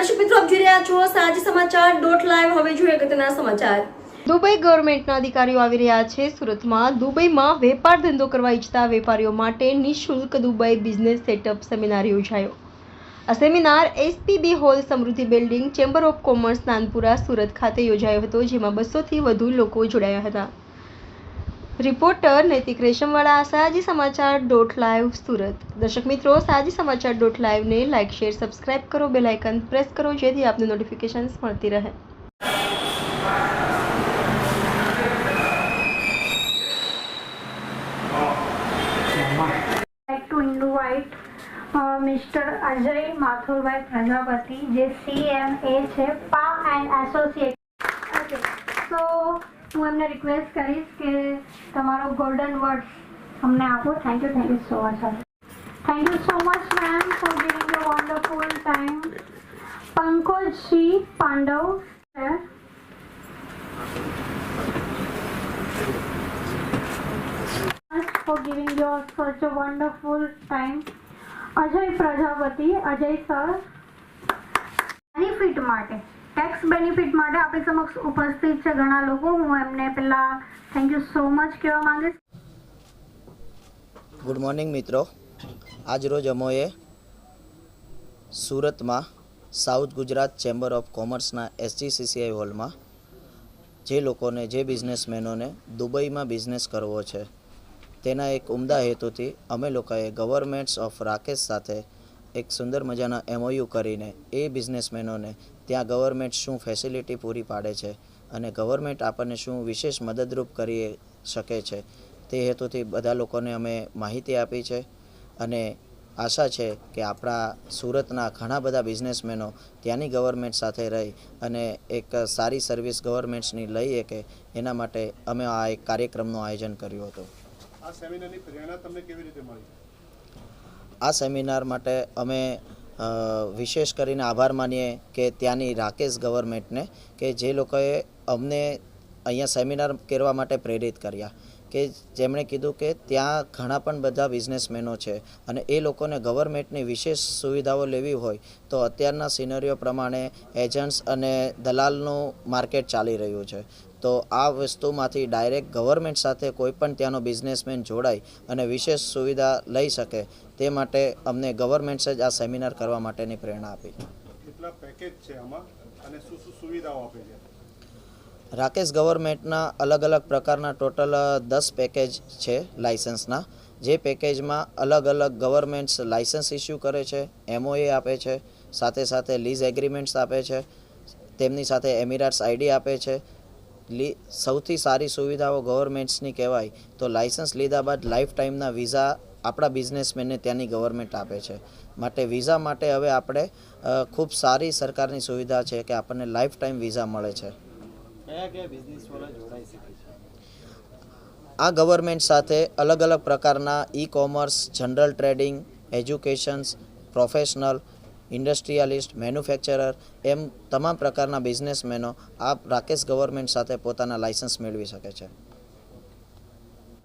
દર્શક મિત્રો, આપ જોઈ રહ્યા છો સાંજ સમાચાર .live। હવે જોઈએ અગત્યના સમાચાર। દુબઈ ગવર્મેન્ટના અધિકારીઓ આવી રહ્યા છે સુરતમાં। દુબઈમાં વેપાર ધંધો કરવા ઈચ્છતા વેપારીઓ માટે નિઃશુલ્ક દુબઈ બિઝનેસ સેટઅપ સેમિનાર યોજાયો। આ સેમિનાર એસપીબી હોલ, સમૃદ્ધિ building, chamber of commerce, Nanpura, Surat ખાતે યોજાયો હતો, જેમાં 200થી વધુ લોકો જોડાયા હતા। રિપોર્ટર નૈતિક રેશમવાળા, સાજી સમાચાર .live સુરત। દર્શક મિત્રો, સાજી સમાચાર .live ને લાઇક, શેર, સબસ્ક્રાઇબ કરો, બેલ આઇકન પ્રેસ કરો, જેથી આપને નોટિફિકેશન્સ મળતી રહે। like to invite Mr. Ajay Mathurbai Prajapati, જે CMA છે, PA and Associate. Okay, so હું એમને રિક્વેસ્ટ કરીશ કે તમારો ગોલ્ડન વર્ડ્સ અમને આપો। Thank you so much. Thank you so much ma'am for giving your wonderful time. Pankajji Pandav છે, for giving your such a wonderful time. Ajay Prajapati, Ajay sir, benefit માટે, tax benefit માટે આપણી સમક્ષ ઉપસ્થિત છે ઘણા લોકો। હું એમને પહેલા થેન્ક યુ સો મચ કહેવા માંગીશ। ગુડ મોર્નિંગ મિત્રો, આજ રોજ અમોએ સુરતમાં સાઉથ ગુજરાત ચેમ્બર ઓફ કોમર્સના SGCCI હોલમાં જે લોકોને, જે બિઝનેસમેનોને દુબઈમાં બિઝનેસ કરવો છે તેના એક ઉમદા હેતુથી અમે લોકોએ ગવર્મેન્ટ્સ ઓફ રાકેશ સાથે એક સુંદર મજાના MOU કરીને એ બિઝનેસમેનોને ત્યાં ગવર્મેન્ટ શું ફેસિલિટી પૂરી પાડે છે અને ગવર્મેન્ટ આપણને શું વિશેષ મદદરૂપ કરી શકે છે તે હેતુથી બધા લોકોને અમે માહિતી આપી છે। અને આશા છે કે આપણા સુરતના ઘણા બધા બિઝનેસમેનો ત્યાંની ગવર્મેન્ટ સાથે રહી અને એક સારી સર્વિસ ગવર્મેન્ટ્સની લઈ શકે, એના માટે અમે આ એક કાર્યક્રમનું આયોજન કર્યું હતું। આ સેમિનારની પ્રેરણા તમને કેવી રીતે મળી? આ સેમિનાર માટે અમે વિશેષ કરીને આભાર માનીએ કે ત્યાંની રાકેશ ગવર્મેન્ટને, કે જે લોકોએ અમને અહીંયા સેમિનાર કરવા માટે પ્રેરિત કર્યા, કે જેમણે કીધું કે ત્યાં ઘણા પણ બધા બિઝનેસમેનો છે અને એ લોકોને ગવર્મેન્ટની વિશેષ સુવિધાઓ લેવી હોય તો અત્યારના સિનેરિયો પ્રમાણે એજન્ટ્સ અને દલાલનું માર્કેટ ચાલી રહ્યું છે, તો આ વસ્તુમાંથી ડાયરેક્ટ ગવર્મેન્ટ સાથે કોઈ પણ ત્યાંનો બિઝનેસમેન જોડાય અને વિશેષ સુવિધા લઈ શકે તે માટે અમને ગવર્મેન્ટ્સે જ આ સેમિનાર કરવા માટેની પ્રેરણા આપી। કેટલા પેકેજ છે આમાં અને શું શું સુવિધાઓ આપે છે? રાકેશ ગવર્મેન્ટના અલગ અલગ પ્રકારના ટોટલ 10 પેકેજ છે લાઇસન્સના, જે પેકેજમાં અલગ અલગ ગવર્મેન્ટ્સ લાઇસન્સ ઇસ્યુ કરે છે, MOA આપે છે, સાથે સાથે લીઝ એગ્રીમેન્ટ્સ આપે છે, તેમની સાથે એમિરાટ્સ ID આપે છે। સૌથી સારી સુવિધાઓ ગવર્મેન્ટ્સની કહેવાય તો લાઇસન્સ લીધા બાદ લાઈફ ટાઈમના વિઝા આપણા બિઝનેસમેનને ત્યાંની ગવર્મેન્ટ આપે છે, માટે વિઝા માટે હવે આપણે ખૂબ સારી સરકારની સુવિધા છે કે આપણને લાઈફ ટાઈમ વિઝા મળે છે। કયા કયા બિઝનેસવાળા જોડાઈ શકે છે? આ ગવર્મેન્ટ સાથે અલગ અલગ પ્રકારના commerce, general trading, educations, professional, industrialist, manufacturer એમ તમામ પ્રકારના બિઝનેસમેનો આ રાકેશ ગવર્મેન્ટ સાથે પોતાના લાઇસન્સ મેળવી શકે છે।